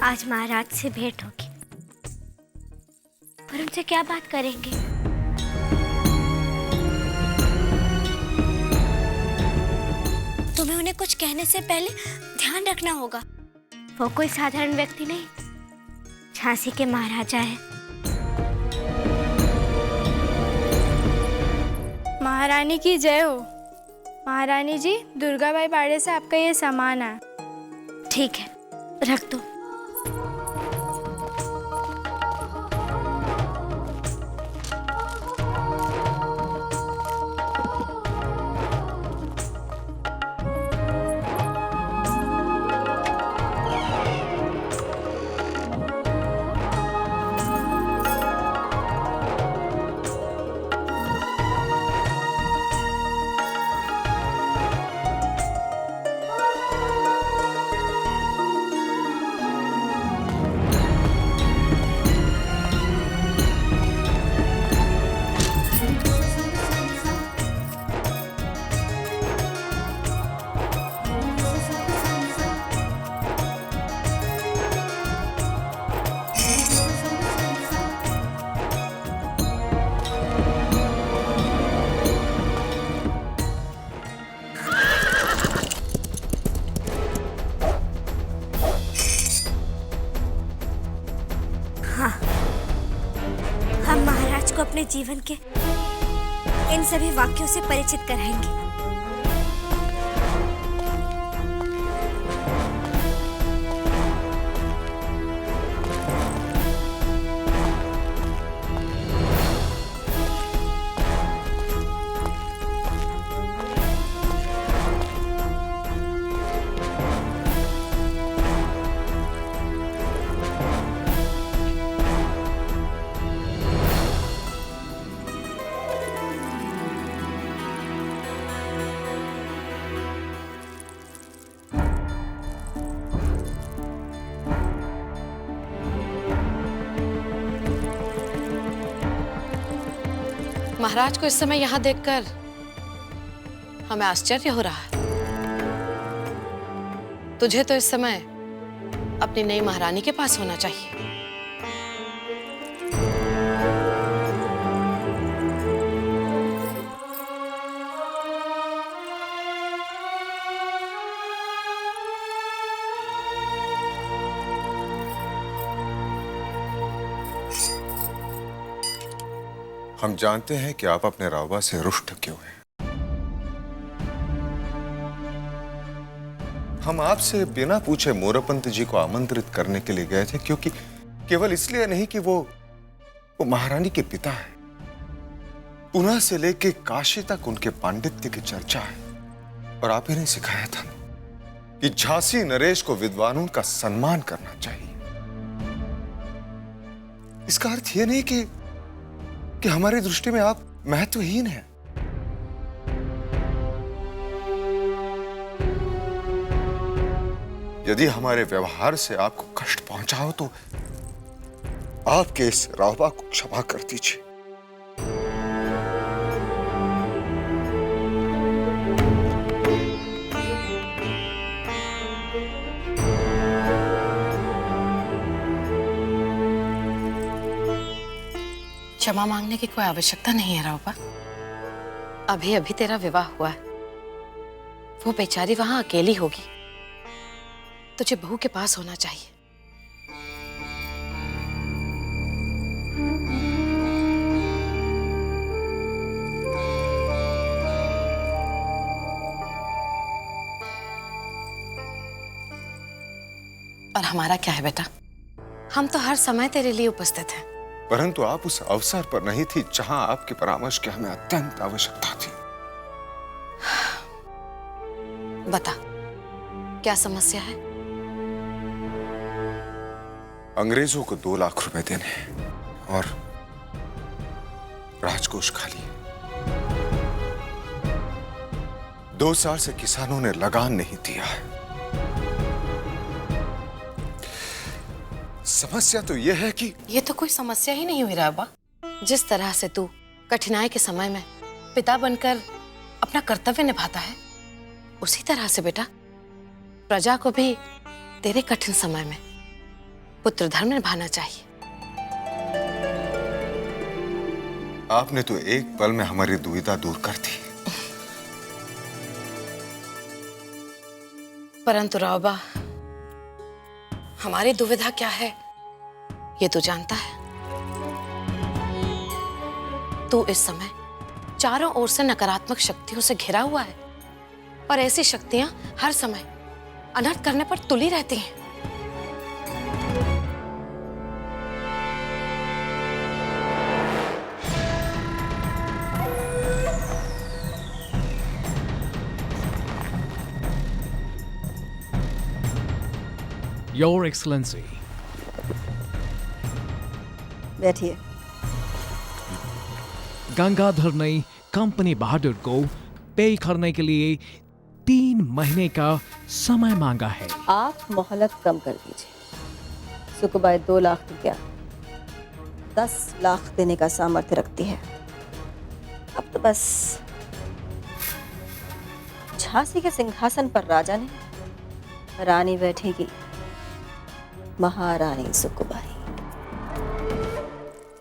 आज महाराज से भेंट होगी, पर उनसे क्या बात करेंगे? तुम्हें उन्हें कुछ कहने से पहले ध्यान रखना होगा। वो कोई साधारण व्यक्ति नहीं, झांसी के महाराजा है। महारानी की जय हो। महारानी जी, दुर्गाबाई पाड़े से आपका ये सामान है। ठीक है, रख दो। हम महाराज को अपने जीवन के इन सभी वाक्यों से परिचित कराएंगे। महाराज को इस समय यहाँ देखकर हमें आश्चर्य हो रहा है। तुझे तो इस समय अपनी नई महारानी के पास होना चाहिए। हम जानते हैं कि आप अपने रावबा से रुष्ट क्यों हैं। हम आपसे बिना पूछे मोरपंत जी को आमंत्रित करने के लिए गए थे, क्योंकि केवल इसलिए नहीं कि वो महारानी के पिता है। पुणे से लेके काशी तक उनके पांडित्य की चर्चा है, और आप ही ने सिखाया था कि झांसी नरेश को विद्वानों का सम्मान करना चाहिए। इसका अर्थ यह नहीं कि हमारी दृष्टि में आप महत्वहीन हैं। यदि हमारे व्यवहार से आपको कष्ट पहुंचा हो तो आपके इस रावबा को क्षमा कर दीजिए। क्षमा मांगने की कोई आवश्यकता नहीं है रावबा। अभी अभी तेरा विवाह हुआ है, वो बेचारी वहां अकेली होगी। तुझे बहू के पास होना चाहिए। और हमारा क्या है बेटा, हम तो हर समय तेरे लिए उपस्थित हैं। परंतु आप उस अवसर पर नहीं थी जहां आपके परामर्श की हमें अत्यंत आवश्यकता थी। बता, क्या समस्या है? अंग्रेजों को 2 लाख रुपए देने हैं और राजकोष खाली है। 2 साल से किसानों ने लगान नहीं दिया है। समस्या तो यह है कि ये तो कोई समस्या ही नहीं हुई रावबा। जिस तरह से तू कठिनाई के समय में पिता बनकर अपना कर्तव्य निभाता है, उसी तरह से बेटा प्रजा को भी तेरे कठिन समय में पुत्र धर्म निभाना चाहिए। आपने तो एक पल में हमारी दुविधा दूर कर दी। परंतु रावबा, हमारी दुविधा क्या है ये तो जानता है। तू इस समय चारों ओर से नकारात्मक शक्तियों से घिरा हुआ है और ऐसी शक्तियां हर समय अनर्थ करने पर तुली रहती हैं। Your excellency. बैठिए। गंगाधर ने कंपनी बहादुर को पे करने के लिए 3 महीने का समय मांगा है। आप मोहलत कम कर दीजिए। सुकुबाई 2 लाख तो क्या 10 लाख देने का सामर्थ्य रखती है। अब तो बस झांसी के सिंहासन पर राजा नहीं, रानी बैठेगी, महारानी सुकुबाई।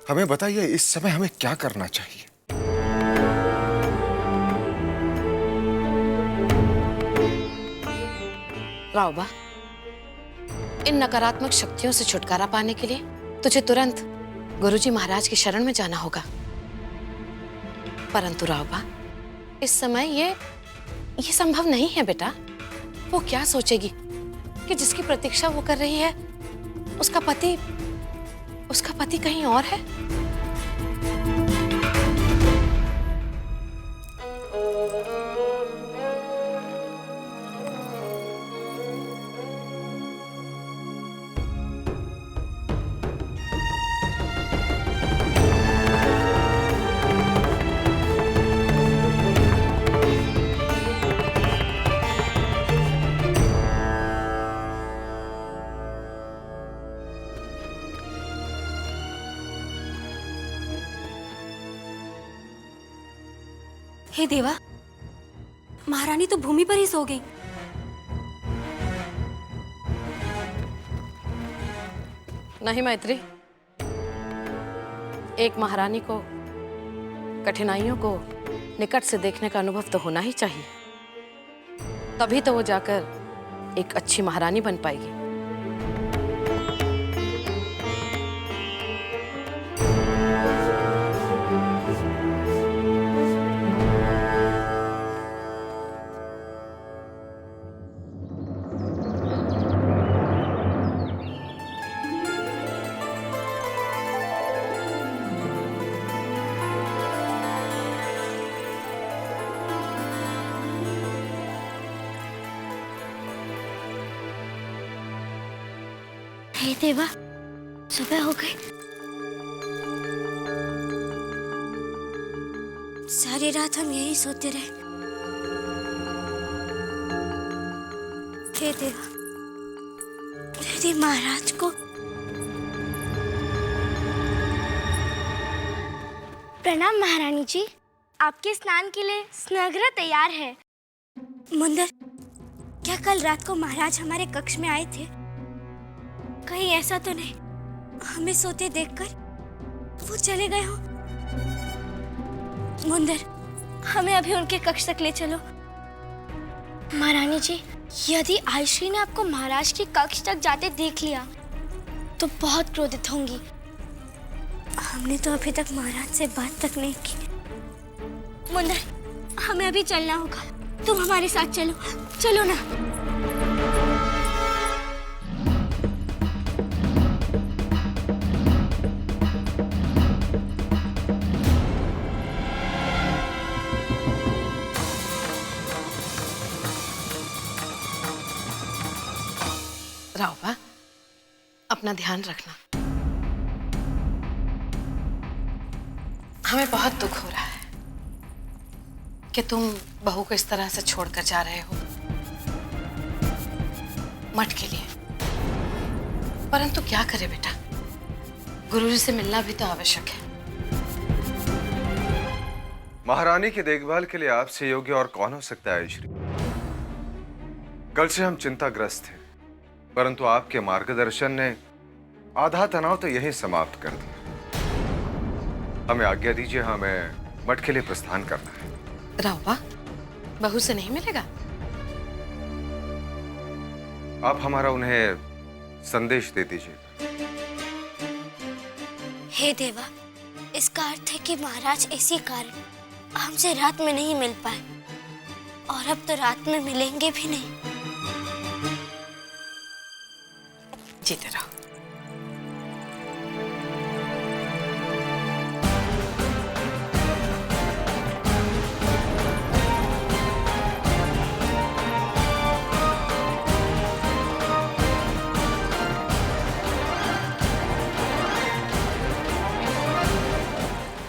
हमें बताइए, इस समय हमें क्या करना चाहिए? रावबा, इन नकारात्मक शक्तियों से छुटकारा पाने के लिए तुझे तुरंत गुरुजी महाराज की शरण में जाना होगा। परंतु रावबा, इस समय ये संभव नहीं है बेटा। वो क्या सोचेगी कि जिसकी प्रतीक्षा वो कर रही है उसका पति कहीं और है। हे देवा, महारानी तो भूमि पर ही सो गई। नहीं मैत्री, एक महारानी को कठिनाइयों को निकट से देखने का अनुभव तो होना ही चाहिए, तभी तो वो जाकर एक अच्छी महारानी बन पाएगी। हे देवा, सुबह हो गई। सारी रात हम यही सोते रहे। हे देवा, यदि महाराज को प्रणाम। महारानी जी, आपके स्नान के लिए स्नागृह तैयार है। मुंदर, क्या कल रात को महाराज हमारे कक्ष में आए थे? कहीं ऐसा तो नहीं हमें सोते देखकर वो चले गए हो? मुंदर, हमें अभी उनके कक्ष तक ले चलो। महारानी जी, यदि आयश्री ने आपको महाराज के कक्ष तक जाते देख लिया तो बहुत क्रोधित होंगी। हमने तो अभी तक महाराज से बात तक नहीं की। मुंदर, हमें अभी चलना होगा। तुम हमारे साथ चलो। चलो ना। रावबा, अपना ध्यान रखना। हमें बहुत दुख हो रहा है कि तुम बहू को इस तरह से छोड़कर जा रहे हो मठ के लिए। परंतु क्या करे बेटा, गुरुजी से मिलना भी तो आवश्यक है। महारानी की देखभाल के लिए आपसे योग्य और कौन हो सकता है आयश्री? कल से हम चिंताग्रस्त थे, परंतु आपके मार्गदर्शन ने आधा तनाव तो यही समाप्त कर दिया। हमें आज्ञा दीजिए, हमें मठ के लिए प्रस्थान करना है। रावबा, बहू से नहीं मिलेगा? आप हमारा उन्हें संदेश दे दीजिए। हे देवा, इसका अर्थ है कि महाराज इसी कारण हमसे रात में नहीं मिल पाए और अब तो रात में मिलेंगे भी नहीं। जीते रहो।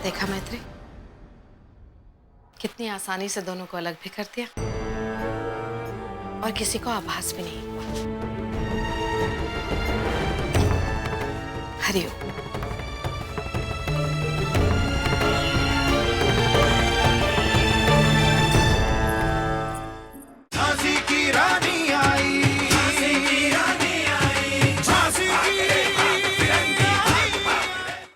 देखा मैत्री, कितनी आसानी से दोनों को अलग भी कर दिया और किसी को आभास भी नहीं हुआ। हरिओम।